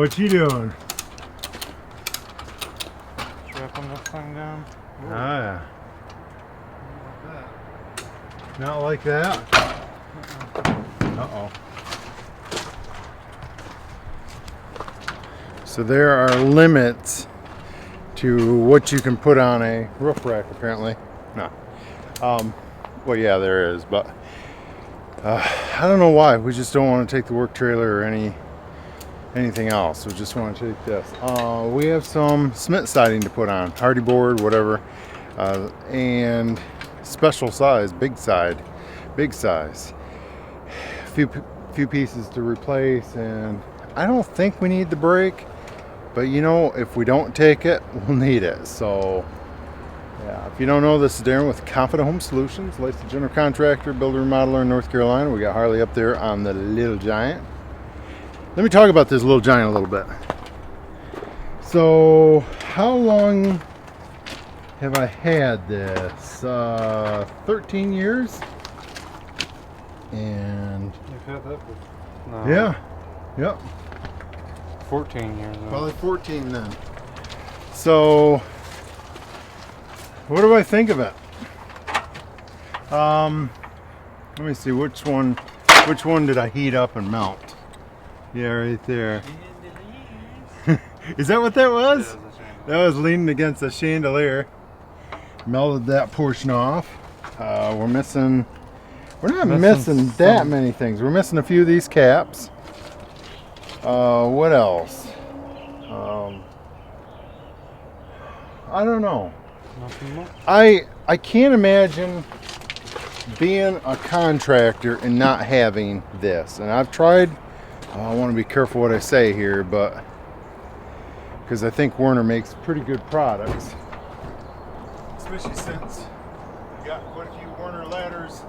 What you doing? Strapping this thing down. Ah, not like that. Uh-oh. So there are limits to what you can put on a roof rack, apparently. No. Well, yeah, there is, but I don't know why. We just don't want to take the work trailer or anything else. We just want to take this. We have some cement siding to put on, hardy board, whatever, and special size, big size. Few pieces to replace, and I don't think we need the brake, but you know, if we don't take it, we'll need it. So yeah, if you don't know, this is Darren with Confident Home Solutions, licensed general contractor, builder, remodeler in North Carolina. We got Harley up there on the Little Giant. Let me talk about this Little Giant a little bit. So, how long have I had this? 13 years. And You've had that for no, yeah, yep. 14 years now. Probably 14 then. So, what do I think of it? Let me see, which one did I heat up and melt? Yeah, right there. Is that what that was? That was leaning against a chandelier. Melted that portion off. We're not missing that many things. We're missing a few of these caps. What else? I don't know. Nothing more. I can't imagine being a contractor and not having this. And I've tried. I want to be careful what I say here, but because I think Werner makes pretty good products, especially since we got quite a few Werner ladders,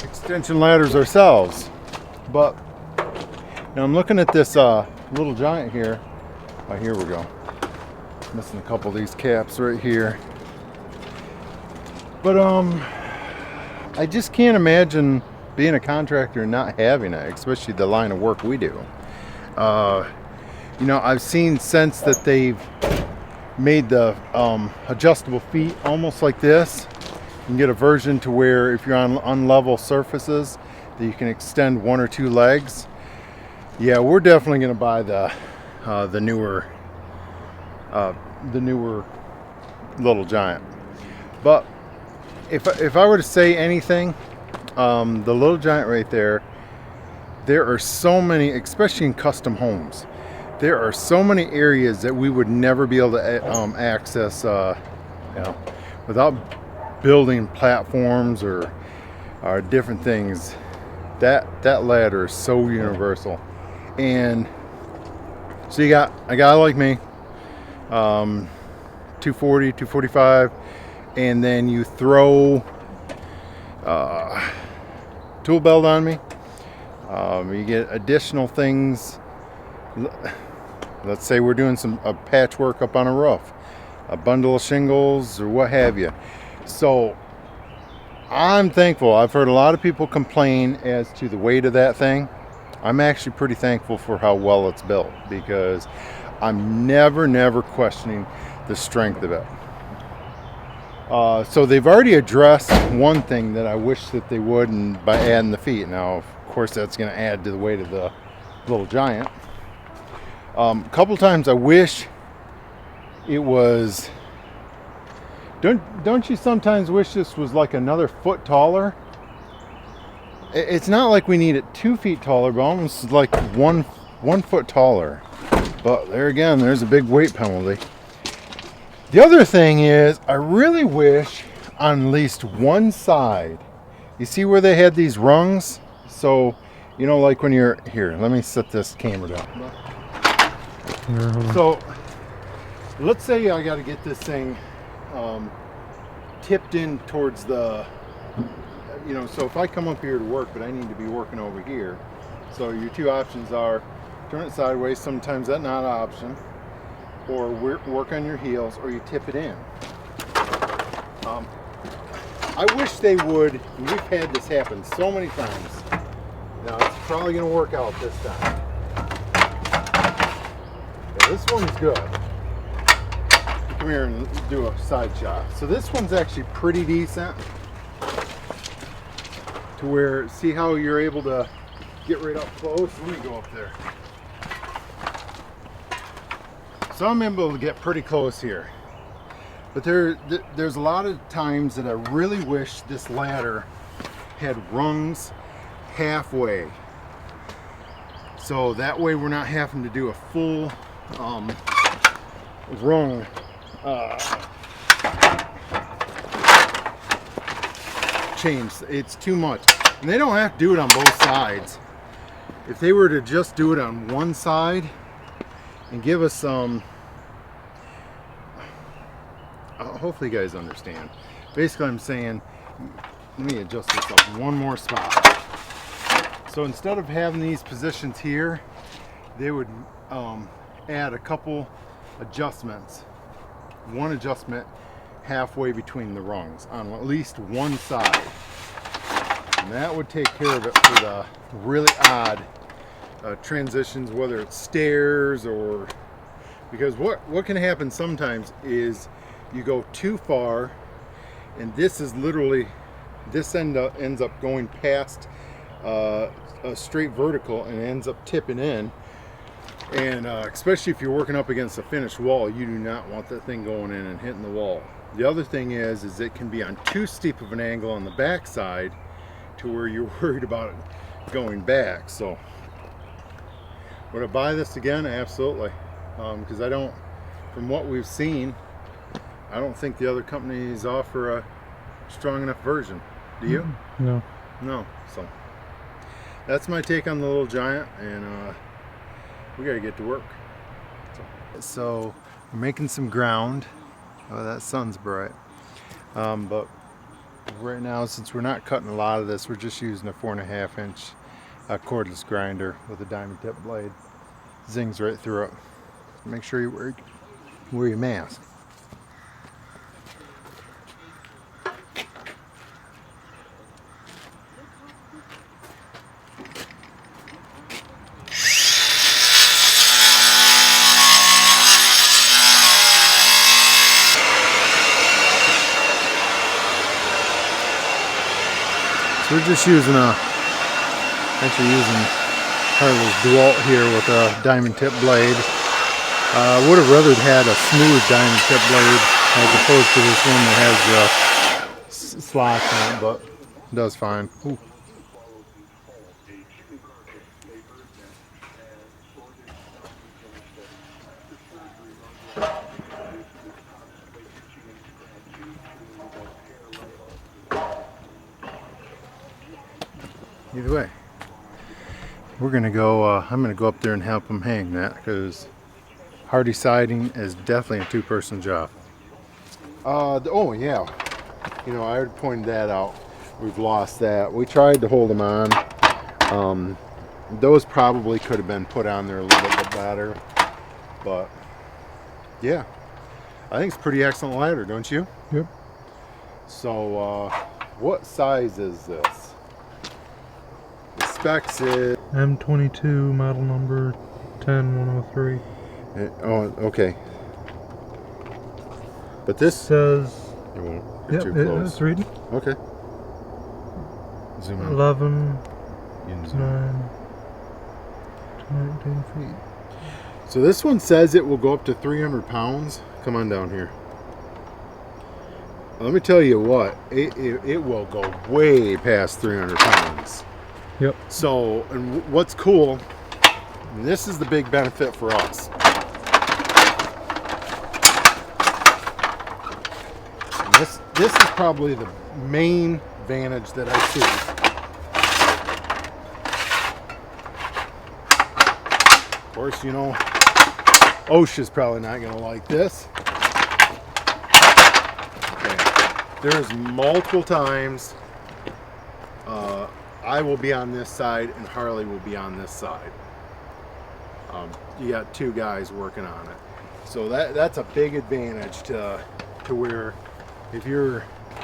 extension ladders ourselves. But now I'm looking at this Little Giant here. Oh, here we go. Missing a couple of these caps right here. But I just can't imagine being a contractor and not having it, especially the line of work we do. You know, I've seen since that they've made the adjustable feet almost like this. You can get a version to where if you're on unlevel surfaces that you can extend one or two legs. Yeah, we're definitely going to buy the newer Little Giant. But if I were to say anything, the Little Giant right there are so many, especially in custom homes, there are so many areas that we would never be able to access, you know, without building platforms or different things. That ladder is so universal. And so you got a guy like me, 240, 245, and then you throw tool belt on me. You get additional things. Let's say we're doing a patchwork up on a roof, a bundle of shingles or what have you. So I'm thankful. I've heard a lot of people complain as to the weight of that thing. I'm actually pretty thankful for how well it's built, because I'm never questioning the strength of it. So they've already addressed one thing that I wish that they would, and by adding the feet. Now, of course, that's going to add to the weight of the Little Giant. A couple times I wish it was. Don't you sometimes wish this was like another foot taller? It's not like we need it 2 feet taller, but almost like one foot taller. But there again, there's a big weight penalty. The other thing is, I really wish on at least one side, you see where they had these rungs? So, you know, like when you're here, let me set this camera down. So, let's say I got to get this thing tipped in towards the, you know, so if I come up here to work, but I need to be working over here. So your two options are turn it sideways, sometimes that's not an option, or work on your heels, or you tip it in. I wish they would, and we've had this happen so many times. Now it's probably going to work out this time. this one's good. Come here and do a side shot. So this one's actually pretty decent. To where, see how you're able to get right up close? Let me go up there. So I'm able to get pretty close here. But there's a lot of times that I really wish this ladder had rungs halfway. So that way we're not having to do a full rung change. It's too much. And they don't have to do it on both sides. If they were to just do it on one side and give us some, hopefully you guys understand. Basically I'm saying, let me adjust this up one more spot. So instead of having these positions here, they would add a couple adjustments. One adjustment halfway between the rungs on at least one side. And that would take care of it for the really odd transitions, whether it's stairs or, because what can happen sometimes is you go too far and this is literally, this ends up going past a straight vertical and ends up tipping in. And especially if you're working up against a finished wall, you do not want that thing going in and hitting the wall. The other thing is it can be on too steep of an angle on the back side to where you're worried about it going back. So would I buy this again? Absolutely. Because I don't, from what we've seen, I don't think the other companies offer a strong enough version. Do you? No. No. So that's my take on the Little Giant, and we gotta get to work. So we're making some ground. Oh, that sun's bright. But right now, since we're not cutting a lot of this, we're just using a 4.5 inch cordless grinder with a diamond tip blade. Zings right through it. Make sure you wear your mask. We're just using Harley's DeWalt here with a diamond tip blade. Would have rather had a smooth diamond tip blade as opposed to this one that has slots in it, but it does fine. Ooh. Either way, we're gonna go. I'm gonna go up there and help them hang that, because hardy siding is definitely a two-person job. Oh yeah, you know, I already pointed that out. We've lost that. We tried to hold them on. Those probably could have been put on there a little bit better, but yeah, I think it's a pretty excellent ladder, don't you? Yep. So, what size is this? Specs is M22 model number 10103. oh, okay. But this Says it won't. yep, Too close. it's reading. Okay. Zoom in. 11, You can 9 zoom to 19 feet. in. So this one says it will go up to 300 pounds. Come on down here. Let me tell you what, it will go way past 300 pounds. Yep. So, and what's cool, and this is the big benefit for us. And this is probably the main advantage that I see. Of course, you know, OSHA's probably not going to like this. Okay. There's multiple times I will be on this side and Harley will be on this side. You got two guys working on it, so that's a big advantage to where if you're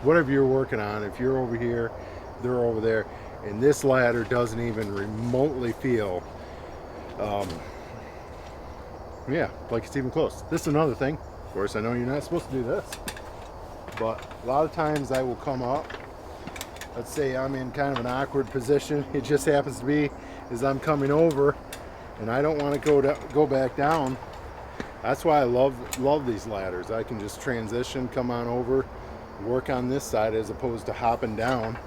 whatever you're working on, if you're over here, they're over there, and this ladder doesn't even remotely feel Yeah, like it's even close. This is another thing. Of course, I know you're not supposed to do this, but a lot of times I will come up. Let's say I'm in kind of an awkward position. It just happens to be as I'm coming over, and I don't want to go back down. That's why I love these ladders. I can just transition, come on over, work on this side as opposed to hopping down,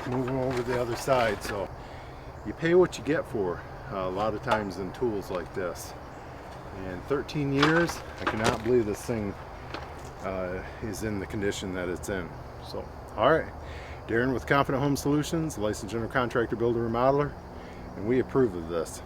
moving over the other side. So you pay what you get for a lot of times in tools like this. And 13 years, I cannot believe this thing is in the condition that it's in. So, all right, Darren with Confident Home Solutions, licensed general contractor, builder, remodeler, and we approve of this.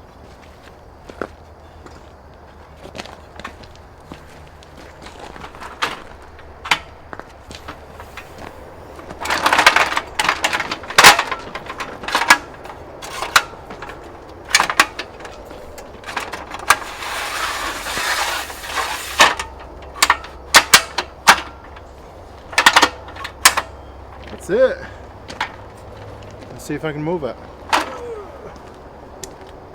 That's it. Let's see if I can move it.